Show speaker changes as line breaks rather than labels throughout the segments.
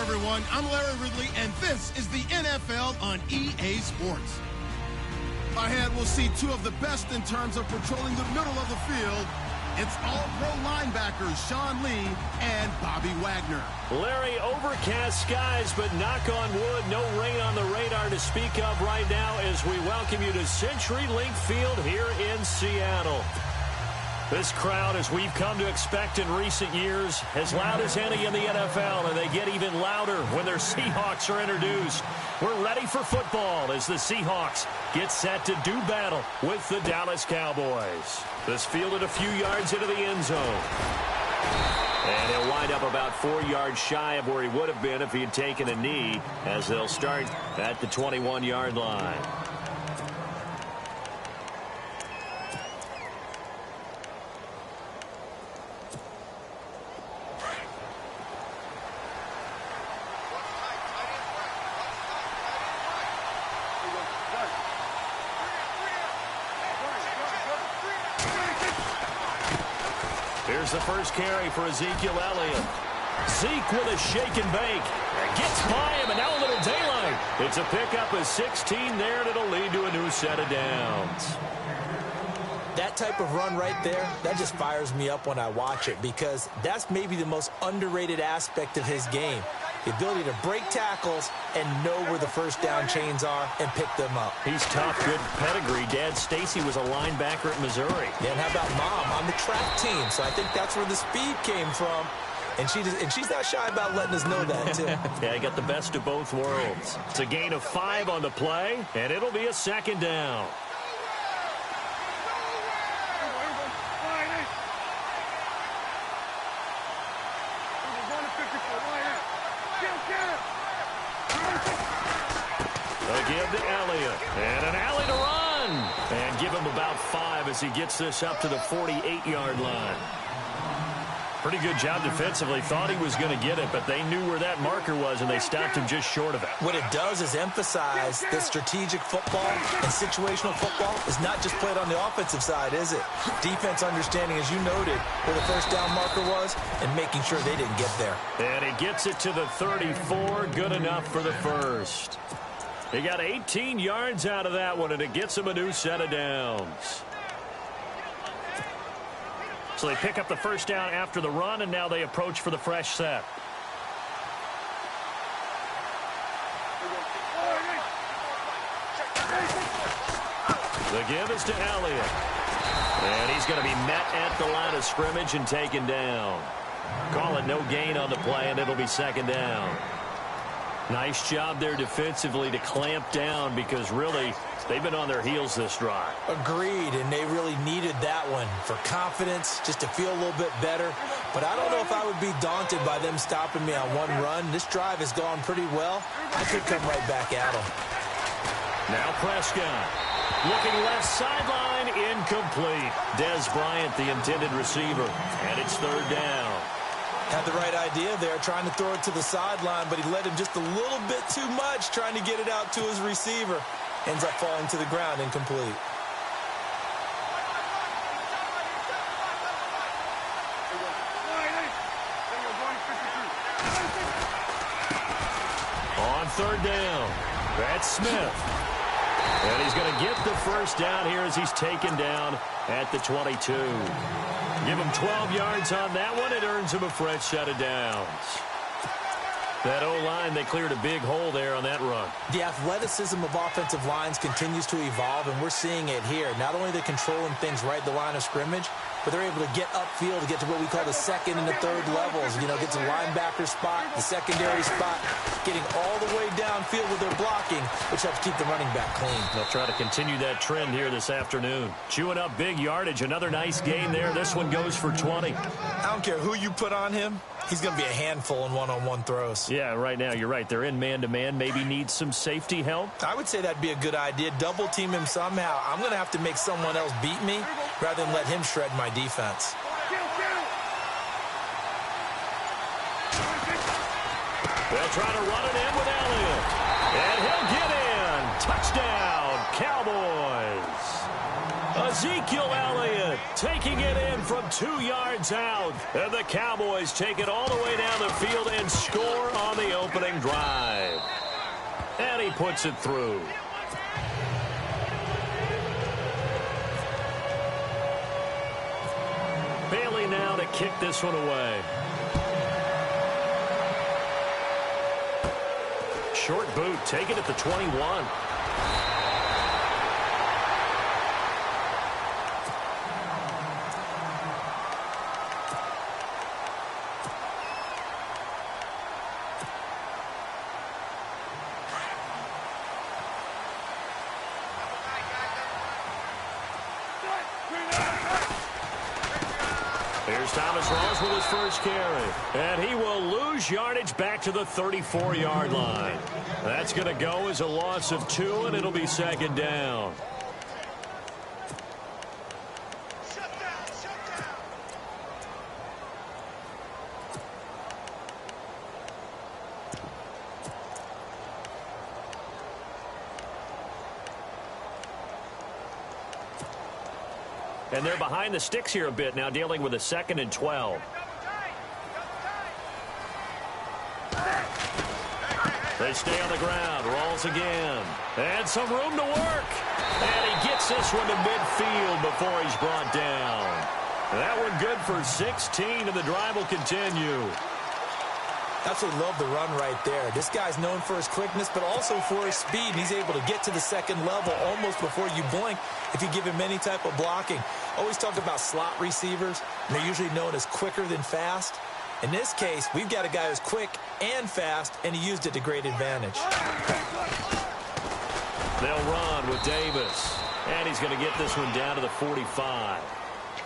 everyone. I'm Larry Ridley, and this is the NFL on EA Sports. Ahead, we'll see two of the best in terms of patrolling the middle of the field. It's all-pro linebackers Sean Lee and Bobby Wagner.
Larry, overcast skies, but knock on wood, no rain on the radar to speak of right now as we welcome you to CenturyLink Field here in Seattle. This crowd, as we've come to expect in recent years, as loud as any in the NFL, and they get even louder when their Seahawks are introduced. We're ready for football as the Seahawks get set to do battle with the Dallas Cowboys. This fielded a few yards into the end zone. And he'll wind up about 4 yards shy of where he would have been if he had taken a knee, as they'll start at the 21-yard line. Here's the first carry for Ezekiel Elliott. Zeke with a shake and bake. Gets by him, and now a little daylight. It's a pickup of 16 there, and it'll lead to a new set of downs.
That type of run right there, that just fires me up when I watch it, because that's maybe the most underrated aspect of his game. The ability to break tackles and know where the first down chains are and pick them up.
He's tough, good pedigree. Dad Stacy was a linebacker at Missouri.
Yeah, and how about Mom on the track team? So I think that's where the speed came from. And she's not shy about letting us know that, too.
Yeah, got the best of both worlds. It's a gain of 5 on the play, and it'll be a second down. Give to Elliott, and an alley to run, and give him about 5 as he gets this up to the 48-yard line. Pretty good job defensively. Thought he was going to get it, but they knew where that marker was, and they stopped him just short of it.
What it does is emphasize that strategic football and situational football is not just played on the offensive side, is it? Defense understanding, as you noted, where the first down marker was and making sure they didn't get there.
And he gets it to the 34. Good enough for the first. He got 18 yards out of that one, and it gets him a new set of downs. So they pick up the first down after the run, and now they approach for the fresh set. The give is to Elliott. And he's going to be met at the line of scrimmage and taken down. Call it no gain on the play, and it'll be second down. Nice job there defensively to clamp down, because really they've been on their heels this drive.
Agreed, and they really needed that one for confidence, just to feel a little bit better. But I don't know if I would be daunted by them stopping me on one run. This drive has gone pretty well. I could come right back at them.
Now Prescott. Looking left sideline, incomplete. Dez Bryant, the intended receiver, and it's third down.
Had the right idea there, trying to throw it to the sideline, but he led him just a little bit too much, trying to get it out to his receiver. Ends up falling to the ground, incomplete.
On third down, that's Smith. And he's going to get the first down here as he's taken down at the 22. Give him 12 yards on that one. It earns him a fresh set of downs. That O-line, they cleared a big hole there on that run.
The athleticism of offensive lines continues to evolve, and we're seeing it here. Not only are they controlling things right at the line of scrimmage, but they're able to get upfield to get to what we call the second and the third levels. You know, get to the linebacker spot, the secondary spot, getting all the way downfield with their blocking, which helps keep the running back clean.
They'll try to continue that trend here this afternoon. Chewing up big yardage. Another nice gain there. This one goes for 20.
I don't care who you put on him. He's going to be a handful in one-on-one throws.
Yeah, right now, you're right. They're in man-to-man. Maybe need some safety help.
I would say that'd be a good idea. Double team him somehow. I'm going to have to make someone else beat me rather than let him shred my defense.
They'll try to run it in with Elliott. And he'll get in. Touchdown, Cowboys. Ezekiel Elliott taking it in from 2 yards out. And the Cowboys take it all the way down the field and score on the opening drive. And he puts it through. Bailey now to kick this one away. Short boot, taken at the 21. Here's Thomas Rawls with his first carry. And he will lose yardage back to the 34-yard line. That's going to go as a loss of 2, and it'll be second down. And they're behind the sticks here a bit now, dealing with a 2nd and 12. They stay on the ground. Rawls again. And some room to work. And he gets this one to midfield before he's brought down. That one good for 16, and the drive will continue.
Absolutely love the run right there. This guy's known for his quickness, but also for his speed. And he's able to get to the second level almost before you blink if you give him any type of blocking. Always talk about slot receivers, and they're usually known as quicker than fast. In this case, we've got a guy who's quick and fast, and he used it to great advantage.
They'll run with Davis, and he's going to get this one down to the 45.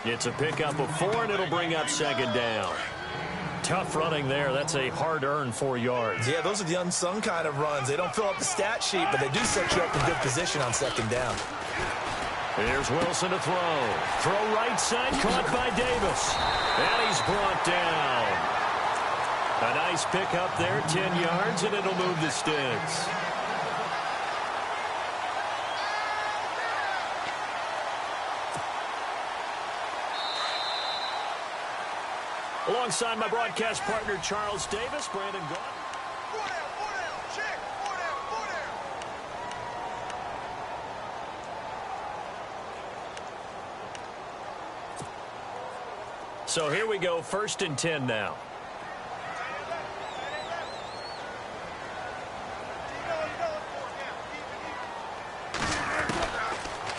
It's a pickup of 4, and it'll bring up second down. Tough running there. That's a hard-earned 4 yards.
Yeah, those are the unsung kind of runs. They don't fill up the stat sheet, but they do set you up in good position on second down.
Here's Wilson to throw. Throw right side, caught by Davis. And he's brought down. A nice pickup there, 10 yards, and it'll move the sticks. Alongside my broadcast partner, Charles Davis, Brandon Gaudin. So here we go, 1st and 10 now.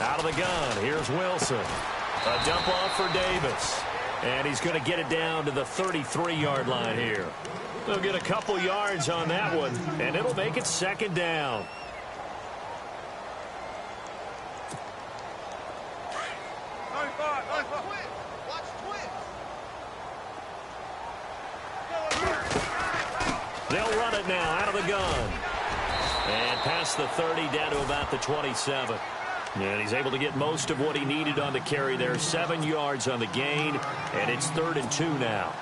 Out of the gun, here's Wilson. A dump off for Davis. And he's going to get it down to the 33-yard line here. They'll get a couple yards on that one, and it'll make it second down. They'll run it now out of the gun. And past the 30 down to about the 27. And he's able to get most of what he needed on the carry there. 7 yards on the gain, and it's 3rd and 2 now.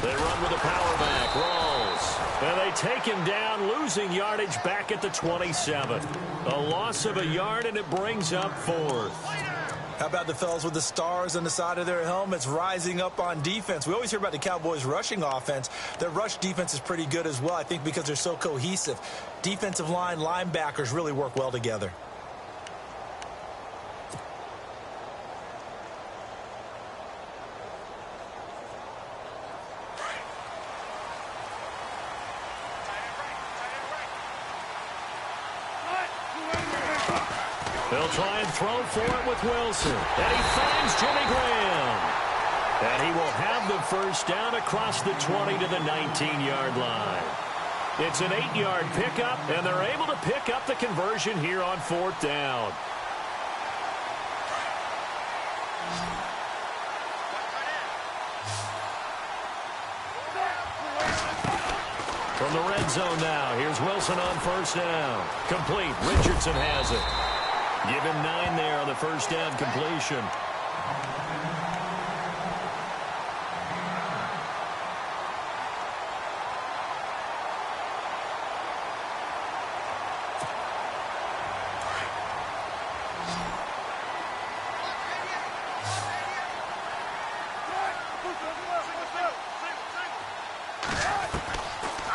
They run with a power back. Rawls. And they take him down, losing yardage back at the 27. A loss of a yard, and it brings up 4th.
How about the fellas with the stars on the side of their helmets rising up on defense? We always hear about the Cowboys' rushing offense. Their rush defense is pretty good as well, I think, because they're so cohesive. Defensive line, linebackers really work well together.
They'll try and throw for it with Wilson. And he finds Jimmy Graham. And he will have the first down across the 20 to the 19-yard line. It's an 8-yard pickup, and they're able to pick up the conversion here on 4th down. From the the red zone now. Here's Wilson on first down. Complete. Richardson has it. Give him 9 there on the first down completion.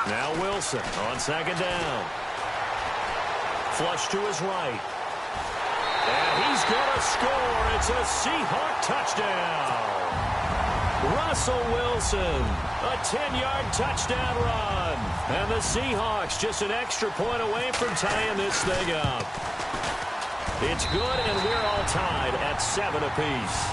Now Wilson on second down. Flush to his right. And he's going to score. It's a Seahawk touchdown. Russell Wilson, a 10-yard touchdown run. And the Seahawks just an extra point away from tying this thing up. It's good, and we're all tied at 7 apiece.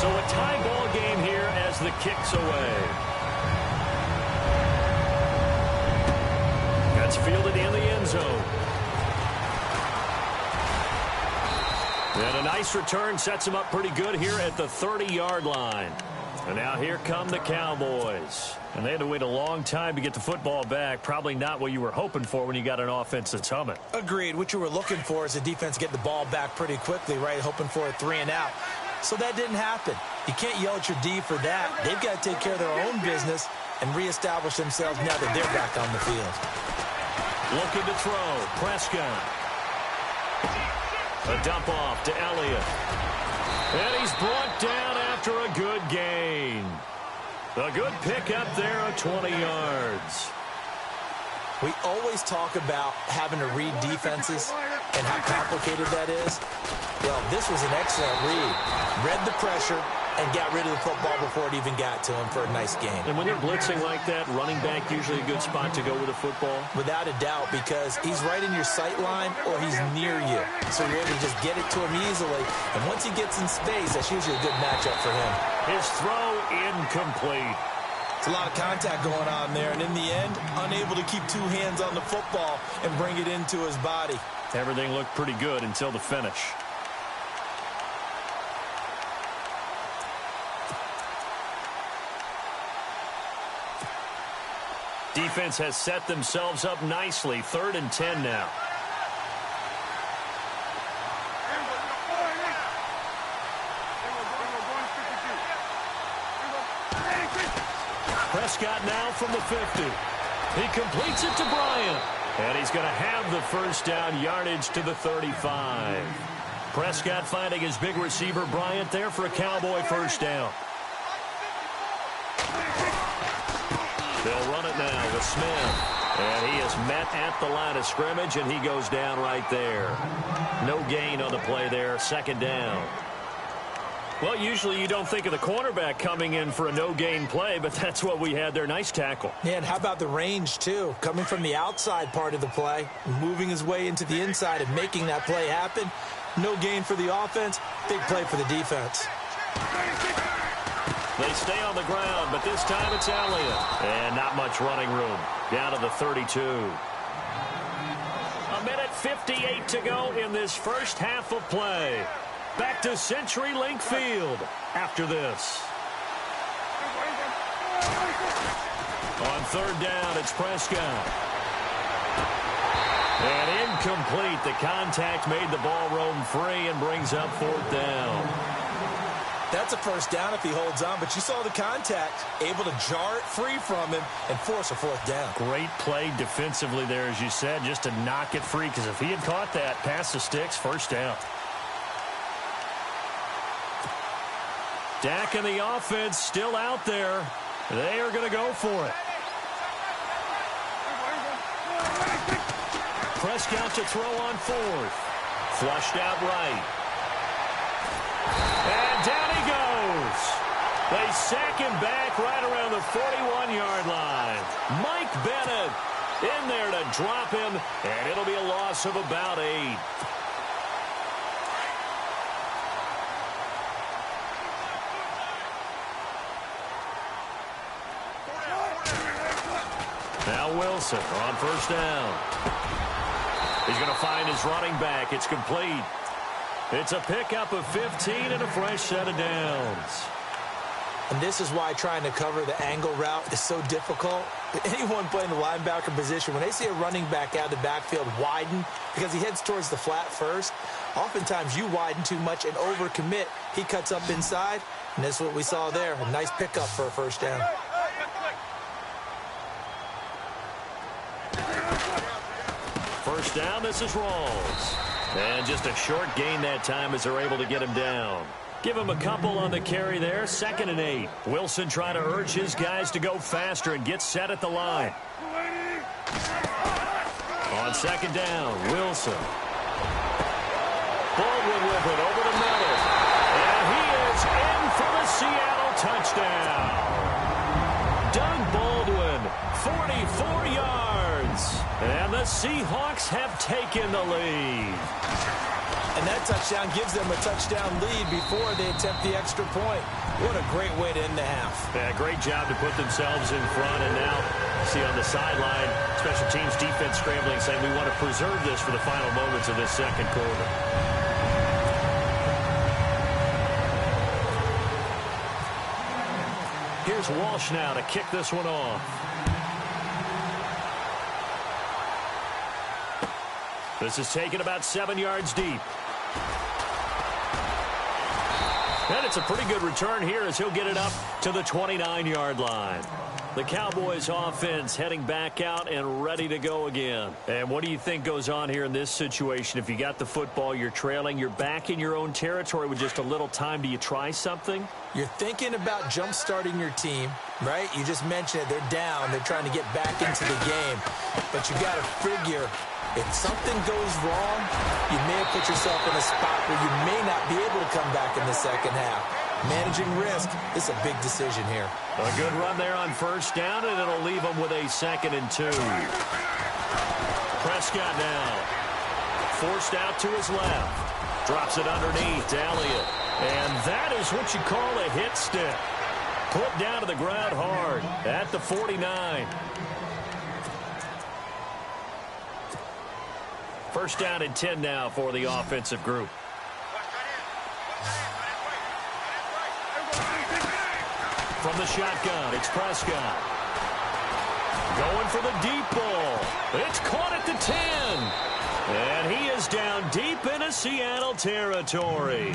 So a tie ball game here as the kick's away. That's fielded in the end zone. And a nice return sets him up pretty good here at the 30-yard line. And now here come the Cowboys. And they had to wait a long time to get the football back. Probably not what you were hoping for when you got an offense that's humming.
Agreed. What you were looking for is the defense get the ball back pretty quickly, right? Hoping for a 3 and out. So that didn't happen. You can't yell at your D for that. They've got to take care of their own business and reestablish themselves now that they're back on the field.
Looking to throw. Prescott. A dump off to Elliott. And he's brought down after a good gain. A good pickup there of 20 yards.
We always talk about having to read defenses and how complicated that is. Well, this was an excellent read. Read the pressure and got rid of the football before it even got to him for a nice game.
And when they're blitzing like that, running back usually a good spot to go with the football?
Without a doubt, because he's right in your sight line or he's near you. So you're able to just get it to him easily. And once he gets in space, that's usually a good matchup for him.
His throw incomplete.
It's a lot of contact going on there, and in the end, unable to keep 2 hands on the football and bring it into his body.
Everything looked pretty good until the finish. Defense has set themselves up nicely. 3rd and 10 now. Prescott now from the 50. He completes it to Bryant. And he's going to have the first down, yardage to the 35. Prescott finding his big receiver Bryant there for a Cowboy first down. They'll run it now with Smith. And he is met at the line of scrimmage, and he goes down right there. No gain on the play there, 2nd down. Well, usually you don't think of the cornerback coming in for a no-gain play, but that's what we had there. Nice tackle.
Yeah, and how about the range, too? Coming from the outside part of the play, moving his way into the inside and making that play happen. No gain for the offense, big play for the defense.
They stay on the ground, but this time it's Elliott. And not much running room. Down to the 32. A minute 58 to go in this first half of play. Back to CenturyLink Field after this. On 3rd down, it's Prescott. And incomplete. The contact made the ball roam free and brings up 4th down.
That's a first down if he holds on, but you saw the contact, able to jar it free from him and force a 4th down.
Great play defensively there, as you said, just to knock it free, because if he had caught that, past the sticks, first down. Dak and the offense still out there. They are going to go for it. Prescott to throw on 4th. Flushed out right. And down he goes. They sack him back right around the 41-yard line. Mike Bennett in there to drop him, and it'll be a loss of about 8. Now Wilson on first down. He's going to find his running back. It's complete. It's a pickup of 15 and a fresh set of downs.
And this is why trying to cover the angle route is so difficult. Anyone playing the linebacker position, when they see a running back out of the backfield widen because he heads towards the flat first, oftentimes you widen too much and overcommit. He cuts up inside, and that's what we saw there. A nice pickup for a first down.
First down, this is Rawls. And just a short gain that time as they're able to get him down. Give him a couple on the carry there. 2nd and 8. Wilson trying to urge his guys to go faster and get set at the line. On 2nd down, Wilson. Baldwin with it over the middle. And he is in for the Seattle touchdown. Doug Baldwin, 44 yards. And the Seahawks have taken the lead.
And that touchdown gives them a touchdown lead before they attempt the extra point. What a great way to end the half.
Yeah, great job to put themselves in front. And now, see on the sideline, special teams defense scrambling, saying we want to preserve this for the final moments of this second quarter. Here's Walsh now to kick this one off. This is taken about 7 yards deep. And it's a pretty good return here as he'll get it up to the 29-yard line. The Cowboys offense heading back out and ready to go again. And what do you think goes on here in this situation? If you got the football, you're trailing, you're back in your own territory with just a little time. Do you try something?
You're thinking about jump-starting your team, right? You just mentioned it. They're down. They're trying to get back into the game. But you got to figure, if something goes wrong, you may have put yourself in a spot where you may not be able to come back in the second half. Managing risk is a big decision here.
A good run there on first down, and it'll leave them with a 2nd and 2. Prescott now. Forced out to his left. Drops it underneath to Elliott. And that is what you call a hit stick. Put down to the ground hard at the 49. First down and 10 now for the offensive group. From the shotgun, it's Prescott. Going for the deep ball. It's caught at the 10. And he is down deep into Seattle territory.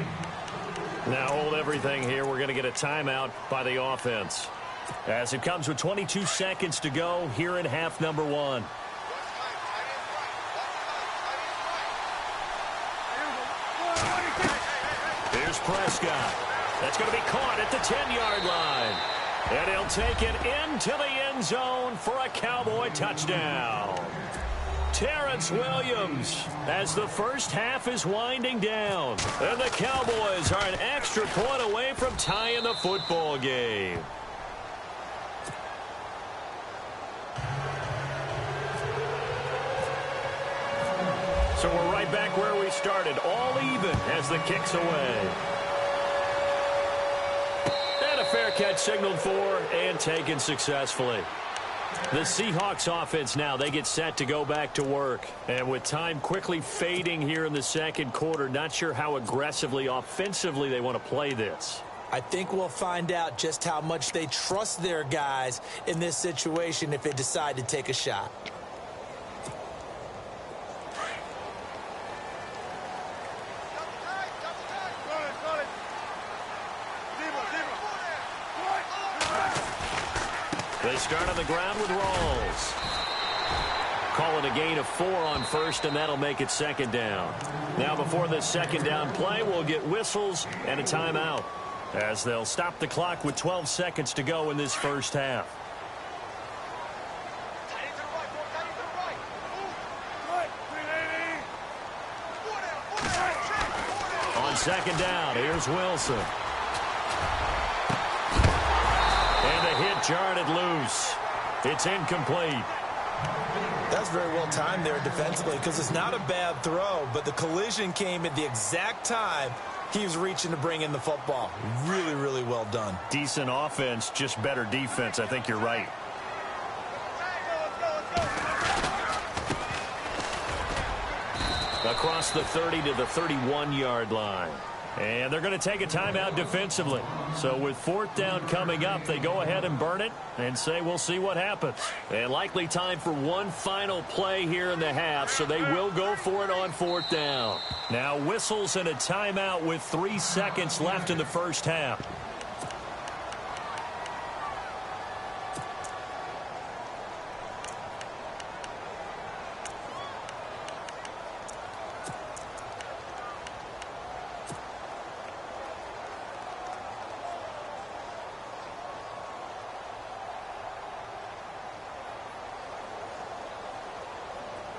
Now hold everything here. We're going to get a timeout by the offense. As it comes with 22 seconds to go here in half number 1. Here's Prescott. That's going to be caught at the 10-yard line. And he'll take it into the end zone for a Cowboy touchdown. Terrence Williams as the first half is winding down. And the Cowboys are an extra point away from tying the football game. So we're right back where we started, all even as the kick's away. And a fair catch signaled for and taken successfully. The Seahawks offense now, they get set to go back to work. And with time quickly fading here in the second quarter, not sure how aggressively, offensively they want to play this.
I think we'll find out just how much they trust their guys in this situation if they decide to take a shot.
They start on the ground with Rawls. Call it a gain of 4 on first, and that'll make it 2nd down. Now before this 2nd down play, we'll get whistles and a timeout as they'll stop the clock with 12 seconds to go in this first half. On 2nd down, here's Wilson. And the hit jarred it loose. It's incomplete.
That's very well timed there defensively because it's not a bad throw, but the collision came at the exact time he was reaching to bring in the football. Really, really well done.
Decent offense, just better defense. I think you're right. Across the 30 to the 31-yard line. And they're going to take a timeout defensively. So with 4th down coming up, they go ahead and burn it and say we'll see what happens. And likely time for one final play here in the half, so they will go for it on 4th down. Now whistles and a timeout with 3 seconds left in the first half.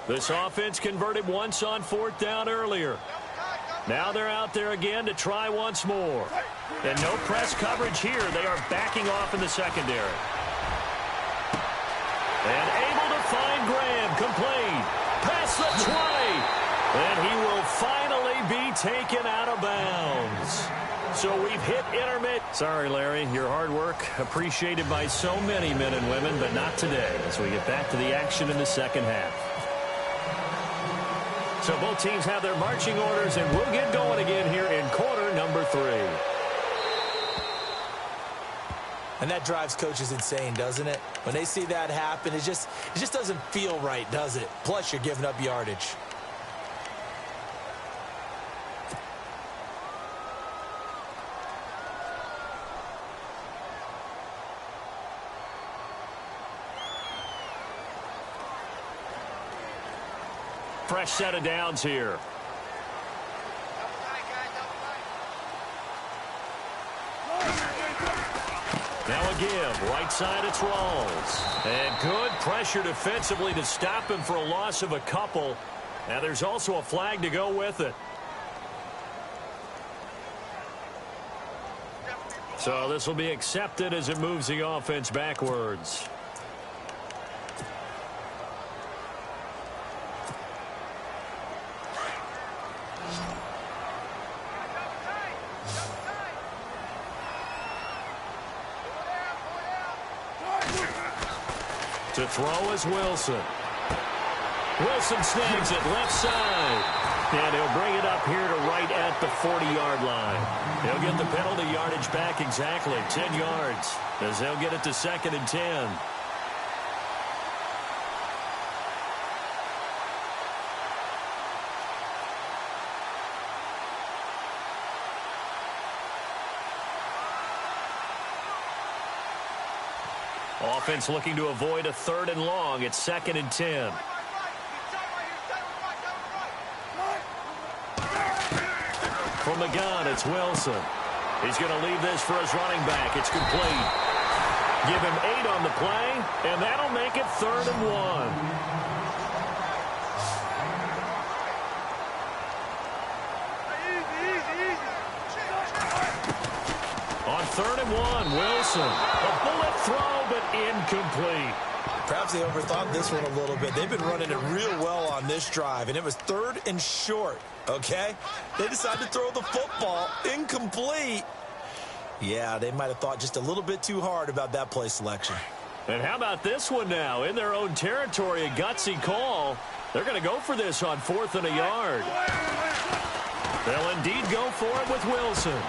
This offense converted once on 4th down earlier. Now they're out there again to try once more. And no press coverage here. They are backing off in the secondary. And able to find Graham. Complete. Past the 20. And he will finally be taken out of bounds. So we've hit intermit. Sorry, Larry. Your hard work appreciated by so many men and women, but not today as we get back to the action in the second half. So both teams have their marching orders, and we'll get going again here in quarter number 3.
And that drives coaches insane, doesn't it? When they see that happen, it just doesn't feel right, does it? Plus, you're giving up yardage.
Fresh set of downs here. Now a give. Right side, it's Rawls. And good pressure defensively to stop him for a loss of a couple. Now there's also a flag to go with it. So this will be accepted as it moves the offense backwards. To throw is Wilson. Wilson snags it left side. And he'll bring it up here to right at the 40-yard line. He'll get the penalty yardage back exactly 10 yards as they'll get it to 2nd and 10. Offense looking to avoid a 3rd and long. It's 2nd and 10. From the gun, it's Wilson. He's going to leave this for his running back. It's complete. Give him 8 on the play, and that'll make it 3rd and 1. On 3rd and 1, Wilson. A bullet throw, but incomplete.
Perhaps they overthought this one a little bit. They've been running it real well on this drive, and it was 3rd and short, okay? They decided to throw the football incomplete. Yeah, they might have thought just a little bit too hard about that play selection.
And how about this one now? In their own territory, a gutsy call. They're going to go for this on 4th and a yard. They'll indeed go for it with Wilson.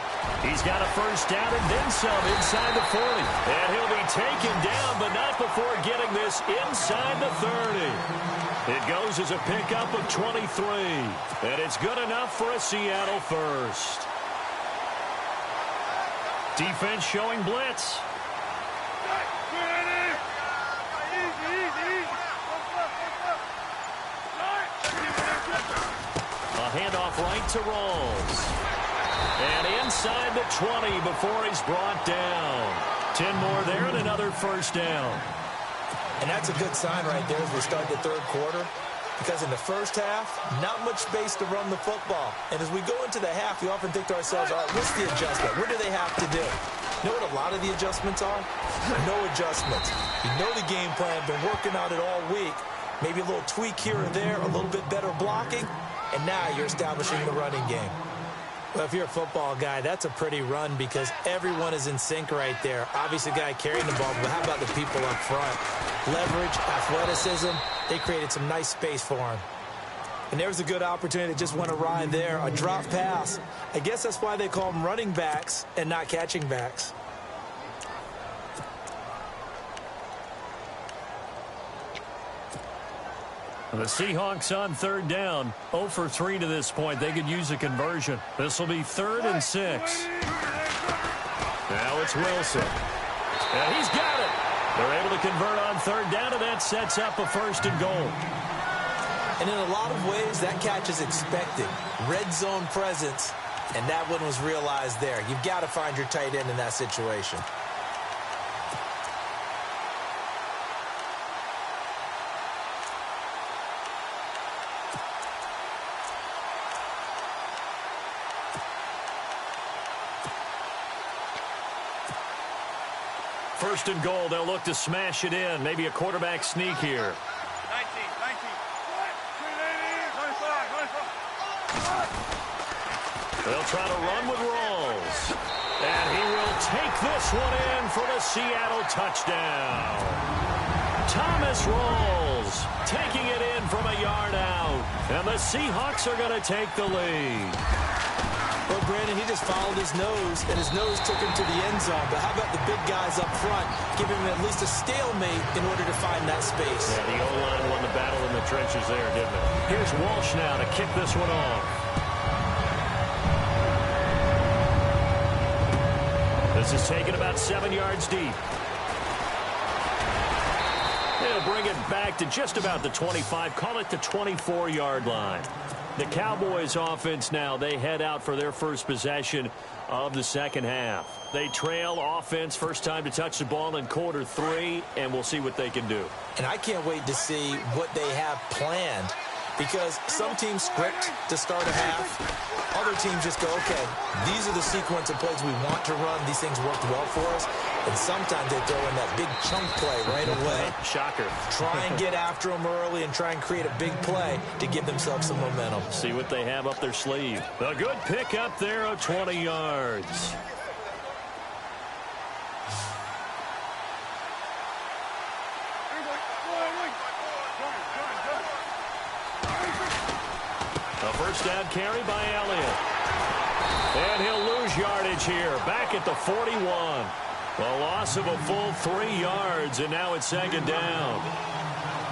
He's got a first down and then some inside the 40. And he'll be taken down, but not before getting this inside the 30. It goes as a pickup of 23. And it's good enough for a Seattle first. Defense showing blitz. A handoff right to Rawls. And inside the 20 before he's brought down. 10 more there and another first down.
And that's a good sign right there as we start the 3rd quarter. Because in the first half, not much space to run the football. And as we go into the half, we often think to ourselves, all right, what's the adjustment? What do they have to do? You know what a lot of the adjustments are? No adjustments. You know the game plan, been working on it all week. Maybe a little tweak here or there, a little bit better blocking, and now you're establishing the running game. Well, if you're a football guy, that's a pretty run because everyone is in sync right there. Obviously, the guy carrying the ball, but how about the people up front? Leverage, athleticism, they created some nice space for him. And there's a good opportunity that just went awry there, a drop pass. I guess that's why they call them running backs and not catching backs.
The Seahawks on third down, 0 for 3 to this point. They could use a conversion. This will be 3rd and 6. Now it's Wilson. And he's got it. They're able to convert on third down, and that sets up a 1st and goal.
And in a lot of ways, that catch is expected. Red zone presence, and that one was realized there. You've got to find your tight end in that situation.
First and goal, they'll look to smash it in. Maybe a quarterback sneak here.
19.
They'll try to run with Rawls. And he will take this one in for the Seattle touchdown. Thomas Rawls taking it in from a yard out. And the Seahawks are going to take the lead.
Well, Brandon, he just followed his nose, and his nose took him to the end zone. But how about the big guys up front, giving him at least a stalemate in order to find that space?
Yeah, the O-line won the battle in the trenches there, didn't it? Here's Walsh now to kick this one off. This is taken about 7 yards deep. They'll bring it back to just about the 25, call it the 24-yard line. The Cowboys offense now, they head out for their first possession of the second half. They trail offense, first time to touch the ball in quarter 3, and we'll see what they can do.
And I can't wait to see what they have planned, because some teams script to start a half. Other teams just go, okay, these are the sequence of plays we want to run. These things worked well for us. And sometimes they throw in that big chunk play right away.
Shocker.
Try and get after them early and try and create a big play to give themselves some momentum.
See what they have up their sleeve. A good pick up there of 20 yards. A first down carry by Elliott. And he'll lose yardage here. Back at the 41. A loss of a full 3 yards, and now it's second down.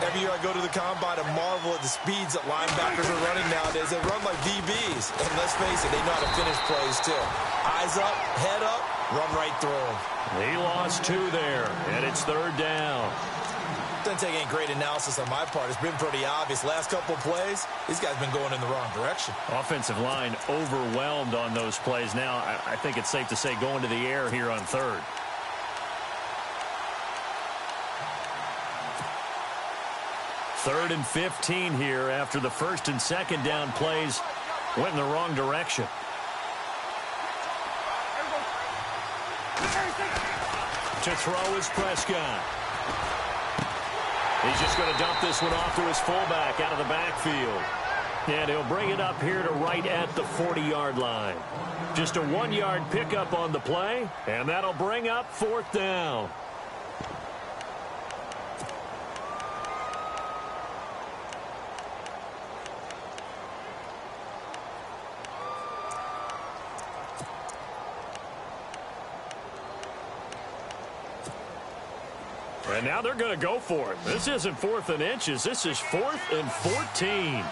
Every year I go to the combine and marvel at the speeds that linebackers are running nowadays. They run like DBs. And let's face it, they know how to finish plays too. Eyes up, head up, run right through them.
He lost 2 there, and it's third down.
Doesn't take any great analysis on my part. It's been pretty obvious. Last couple of plays, these guys have been going in the wrong direction.
Offensive line overwhelmed on those plays. Now, I think it's safe to say going to the air here on third. Third and 15 here after the first and second down plays went in the wrong direction. To throw is Prescott. He's just going to dump this one off to his fullback out of the backfield. And he'll bring it up here to right at the 40-yard line. Just a 1-yard pickup on the play, and that'll bring up fourth down. And now they're going to go for it. This isn't 4th and inches. This is 4th and 14.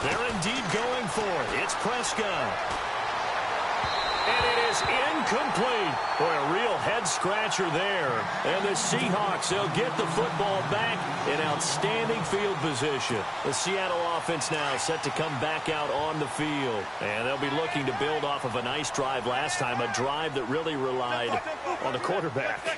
They're indeed going for it. It's Prescott. And it is incomplete. Boy, a real head-scratcher there. And the Seahawks, they'll get the football back in outstanding field position. The Seattle offense now set to come back out on the field. And they'll be looking to build off of a nice drive last time, a drive that really relied on the quarterback.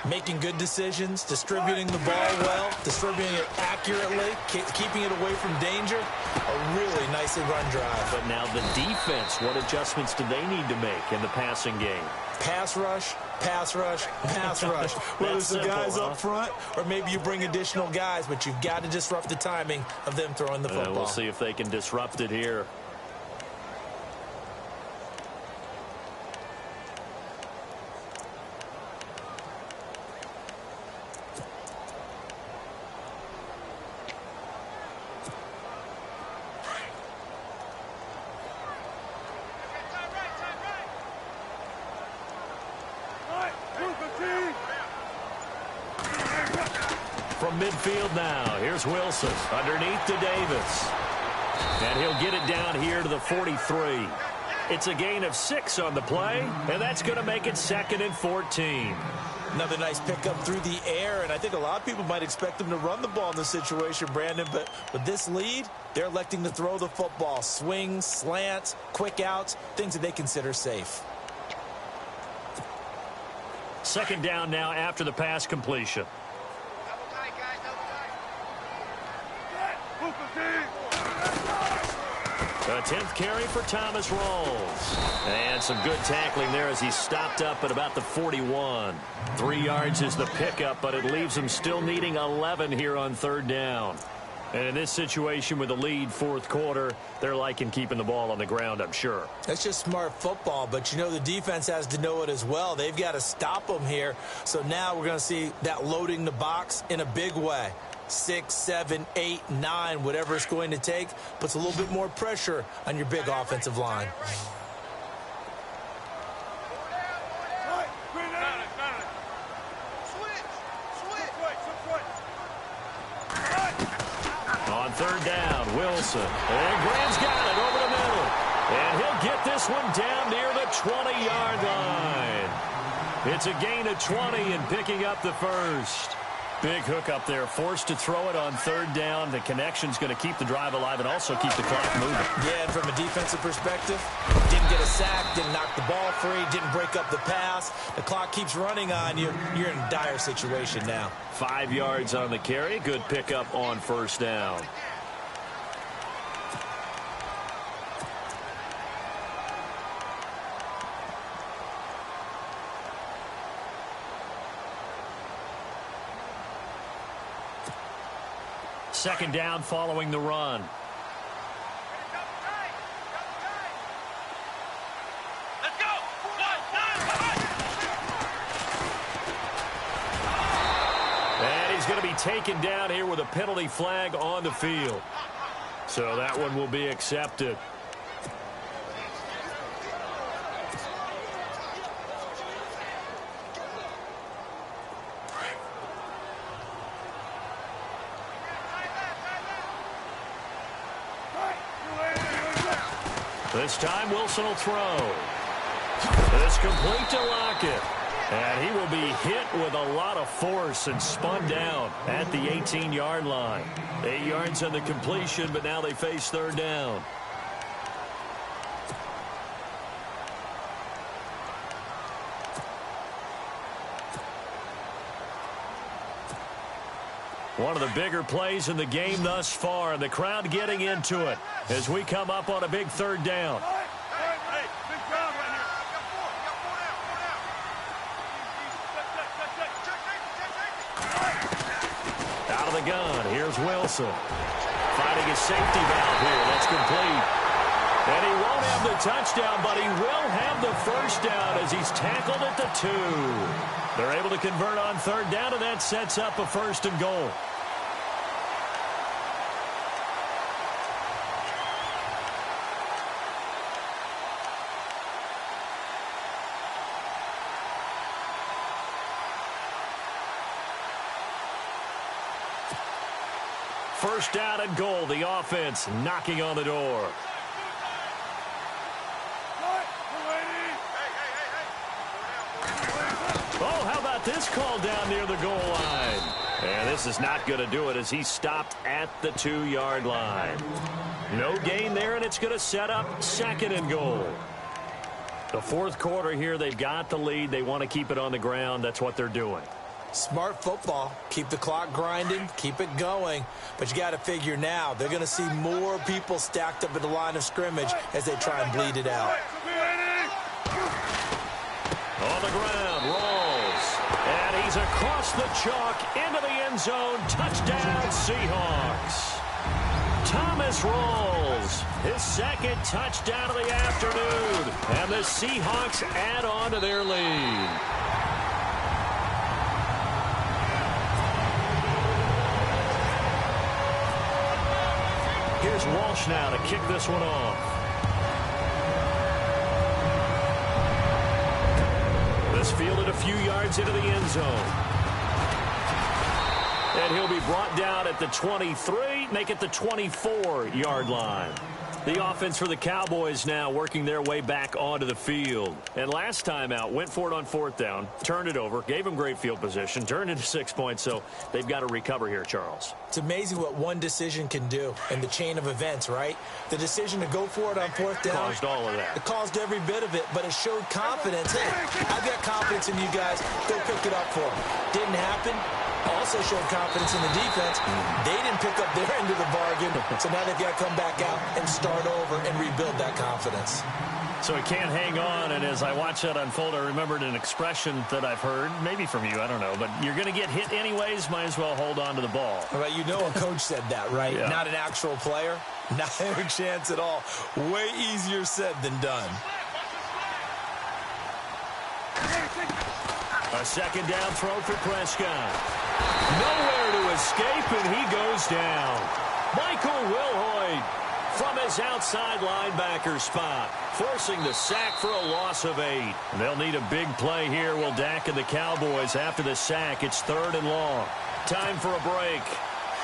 Making good decisions, distributing the ball well, distributing it accurately, keeping it away from danger. A really nicely run drive.
But now the defense, what adjustments do they need to make in the passing game?
Pass rush, pass rush, pass rush. Whether it's the guys up front or maybe you bring additional guys, but you've got to disrupt the timing of them throwing the football.
We'll see if they can disrupt it here. from midfield now. Here's Wilson underneath to Davis. And he'll get it down here to the 43. It's a gain of 6 on the play, and that's going to make it 2nd and 14.
Another nice pickup through the air, and I think a lot of people might expect them to run the ball in this situation, Brandon, but with this lead, they're electing to throw the football. Swings, slants, quick outs, things that they consider safe.
2nd down now after the pass completion. A 10th carry for Thomas Rawls. And some good tackling there as he stopped up at about the 41. 3 yards is the pickup, but it leaves him still needing 11 here on 3rd down. And in this situation with the lead 4th quarter, they're liking keeping the ball on the ground, I'm sure.
That's just smart football, but you know the defense has to know it as well. They've got to stop them here. So now we're going to see that loading the box in a big way. 6, 7, 8, 9, whatever it's going to take, puts a little bit more pressure on your big offensive line.
On 3rd down, Wilson. And Graham's got it over the middle. And he'll get this one down near the 20-yard line. It's a gain of 20 and picking up the 1st. Big hook up there, forced to throw it on 3rd down. The connection's going to keep the drive alive and also keep the clock moving.
Yeah, and from a defensive perspective, didn't get a sack, didn't knock the ball free, didn't break up the pass. The clock keeps running on you. You're in a dire situation now.
5 yards on the carry. Good pickup on 1st down. Second down following the run.
Let's go.
And he's going to be taken down here with a penalty flag on the field. So that one will be accepted. This time Wilson will throw. It's complete to Lockett. And he will be hit with a lot of force and spun down at the 18-yard line. 8 yards on the completion, but now they face 3rd down. One of the bigger plays in the game thus far, and the crowd getting into it as we come up on a big 3rd down. Out of the gun, here's Wilson. Finding his safety valve here, that's complete. And he won't have the touchdown, but he will have the 1st down as he's tackled at the 2. They're able to convert on 3rd down, and that sets up a 1st and goal. First down and goal. The offense knocking on the door. Oh, how about this call down near the goal line? And this is not going to do it as he stopped at the 2-yard line. No gain there, and it's going to set up 2nd and goal. The 4th quarter here, they've got the lead. They want to keep it on the ground. That's what they're doing.
Smart football. Keep the clock grinding, keep it going. But you got to figure now, they're going to see more people stacked up at the line of scrimmage as they try and bleed it out.
On the ground, rolls. And he's across the chalk into the end zone. Touchdown, Seahawks. Thomas Rawls, his 2nd touchdown of the afternoon. And the Seahawks add on to their lead. Here's Walsh now to kick this one off. This fielded a few yards into the end zone. And he'll be brought down at the 23, make it the 24-yard line. The offense for the Cowboys now working their way back onto the field. And last time out, went for it on 4th down, turned it over, gave them great field position, turned into 6 points, so they've got to recover here, Charles.
It's amazing what one decision can do in the chain of events, right? The decision to go for it on 4th down.
Caused all of that.
It caused every bit of it, but it showed confidence. Hey, I've got confidence in you guys. Go pick it up for them. Didn't happen. Also showed confidence in the defense. They didn't pick up their end of the bargain, so now they've got to come back out and start over and rebuild that confidence.
So he can't hang on, and as I watch that unfold, I remembered an expression that I've heard, maybe from you, I don't know, but you're going to get hit anyways, might as well hold on to the ball.
Well, you know a coach said that, right?
Yeah.
Not an actual player. Not a chance at all. Way easier said than done.
A 2nd down throw for Prescott. Nowhere to escape, and he goes down. Michael Wilhoit from his outside linebacker spot, forcing the sack for a loss of 8. They'll need a big play here, will Dak and the Cowboys after the sack. It's 3rd and long. Time for a break.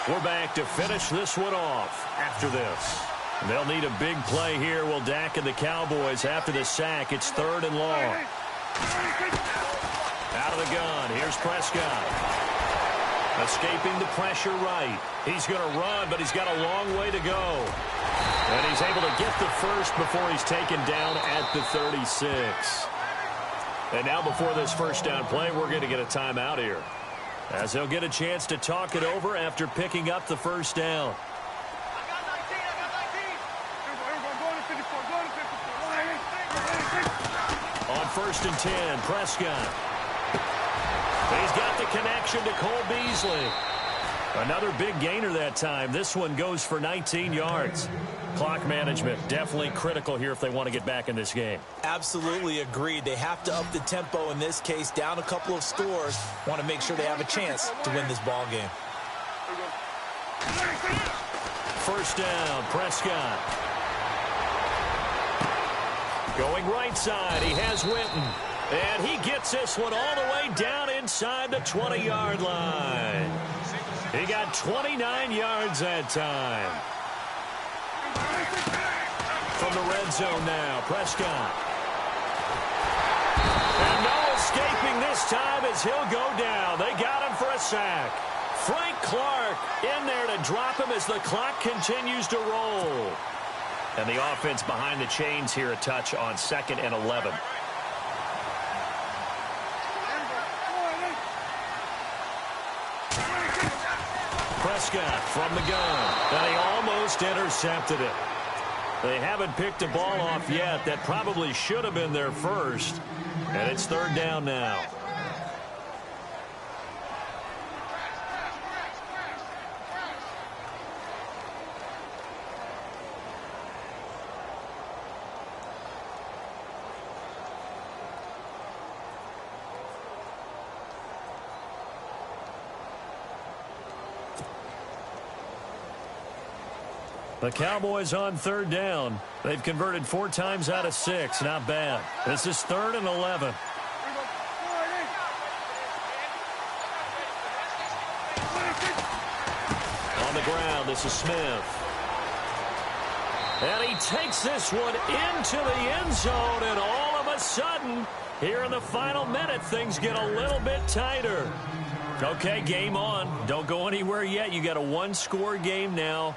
We're back to finish this one off after this. They'll need a big play here, will Dak and the Cowboys after the sack. It's 3rd and long. Out of the gun, here's Prescott. Escaping the pressure right. He's going to run, but he's got a long way to go. And he's able to get the first before he's taken down at the 36. And now before this 1st down play, we're going to get a timeout here, as he'll get a chance to talk it over after picking up the 1st down. On 1st and 10, Prescott. He's got the connection to Cole Beasley. Another big gainer that time. This one goes for 19 yards. Clock management definitely critical here if they want to get back in this game.
Absolutely agreed. They have to up the tempo in this case, down a couple of scores. Want to make sure they have a chance to win this ball game.
1st down, Prescott. Going right side, he has Winton. And he gets this one all the way down inside the 20-yard line. He got 29 yards that time. From the red zone now, Prescott. And no escaping this time as he'll go down. They got him for a sack. Frank Clark in there to drop him as the clock continues to roll. And the offense behind the chains here, a touch on 2nd and 11. Prescott from the gun, and he almost intercepted it. They haven't picked a ball off yet. That probably should have been their first, and it's 3rd down now. The Cowboys on 3rd down. They've converted 4 times out of 6. Not bad. This is 3rd and 11. On the ground, this is Smith. And he takes this one into the end zone, and all of a sudden, here in the final minute, things get a little bit tighter. Okay, game on. Don't go anywhere yet. You got a 1-score game now.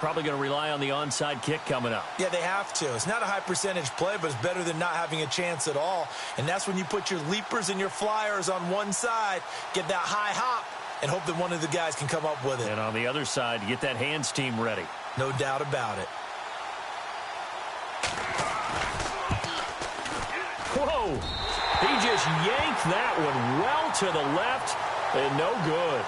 Probably going to rely on the onside kick coming up.
Yeah, they have to. It's not a high percentage play, but it's better than not having a chance at all. And that's when you put your leapers and your flyers on one side, get that high hop, and hope that one of the guys can come up with it.
And on the other side, get that hands team ready.
No doubt about it.
Whoa! He just yanked that one well to the left, and no good.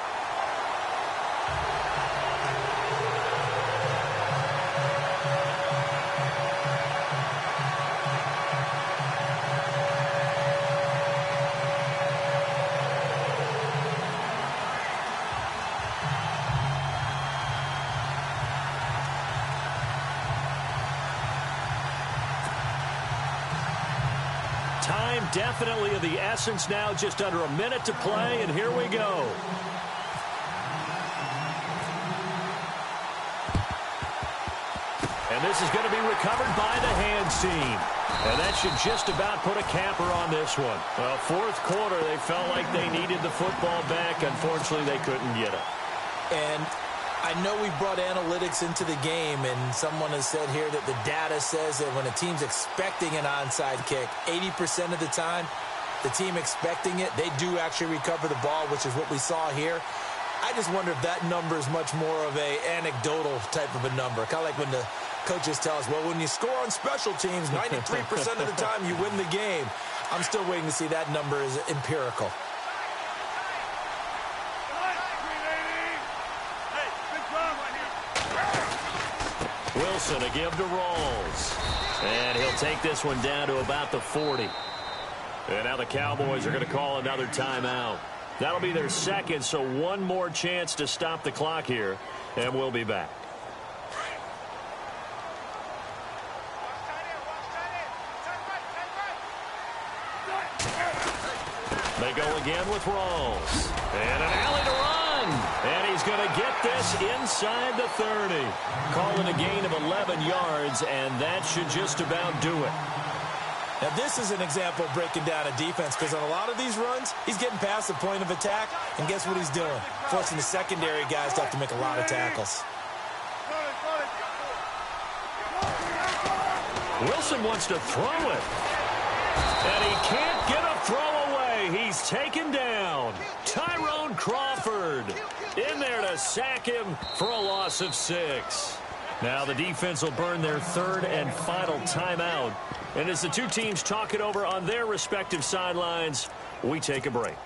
Time definitely of the essence now, just under a minute to play, and here we go. And this is going to be recovered by the hands team. And that should just about put a capper on this one. Well, fourth quarter, they felt like they needed the football back. Unfortunately, they couldn't get it.
And I know we brought analytics into the game, and someone has said here that the data says that when a team's expecting an onside kick, 80% of the time, the team expecting it, they do actually recover the ball, which is what we saw here. I just wonder if that number is much more of a anecdotal type of a number. Kind of like when the coaches tell us, well, when you score on special teams, 93% of the time you win the game. I'm still waiting to see that number is empirical.
Wilson a give to Rawls. And he'll take this one down to about the 40. And now the Cowboys are going to call another timeout. That'll be their second, so one more chance to stop the clock here, and we'll be back. They go again with Rawls. And an alley to run. And he's going to get this inside the 30. Calling a gain of 11 yards, and that should just about do it.
Now, this is an example of breaking down a defense, because on a lot of these runs, he's getting past the point of attack, and guess what he's doing? Forcing the secondary guys to have to make a lot of tackles.
Wilson wants to throw it. And he can't get a throw away. He's taken down. Tyrone Crawford in there to sack him for a loss of 6. Now the defense will burn their third and final timeout. And as the two teams talk it over on their respective sidelines, we take a break.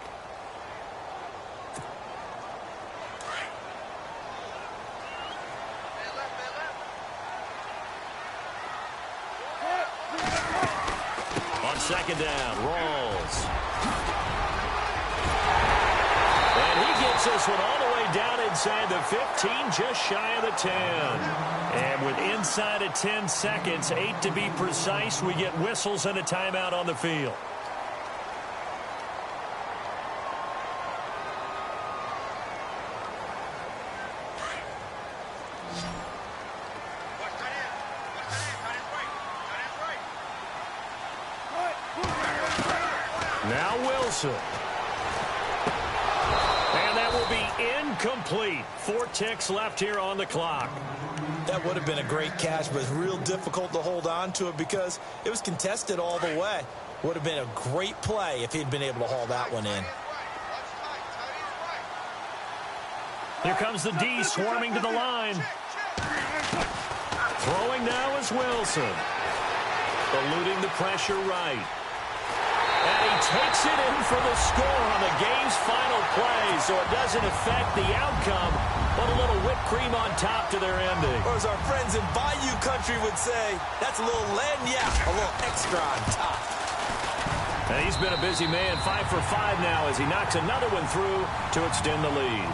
On second down, Rawls. And he gets this one all the way down inside the 15, just shy of the 10. And with inside of 10 seconds, 8 to be precise, we get whistles and a timeout on the field. Now Wilson. And that will be incomplete. 4 ticks left here on the clock.
That would have been a great catch, but it's real difficult to hold on to it because it was contested all the way. Would have been a great play if he'd been able to haul that one in.
Here comes the D swarming to the line. Throwing now is Wilson. Eluding the pressure right. And he takes it in for the score on the game's final play, so it doesn't affect the outcome, but a little whipped cream on top to their ending.
Or as our friends in Bayou Country would say, that's a little lagniappe, a little extra on top.
And he's been a busy man, 5 for 5 now as he knocks another one through to extend the lead.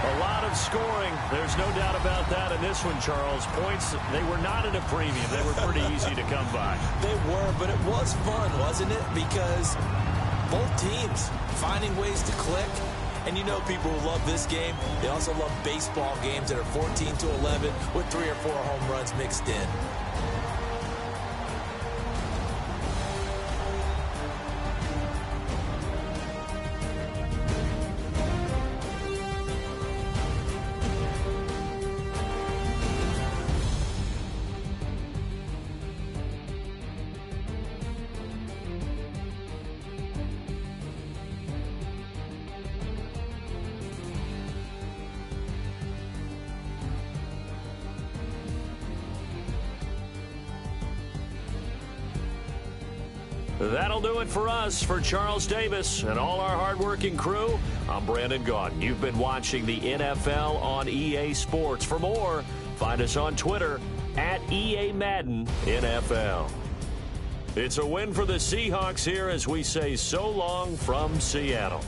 A lot of scoring. There's no doubt about that in this one, Charles. Points, they were not at a premium. They were pretty easy to come by.
They were, but it was fun, wasn't it? Because both teams finding ways to click. And you know people who love this game, they also love baseball games that are 14-11 with 3 or 4 home runs mixed in.
That'll do it for us. For Charles Davis and all our hardworking crew, I'm Brandon Gaudin. You've been watching the NFL on EA Sports. For more, find us on Twitter at EA Madden NFL. It's a win for the Seahawks here as we say so long from Seattle.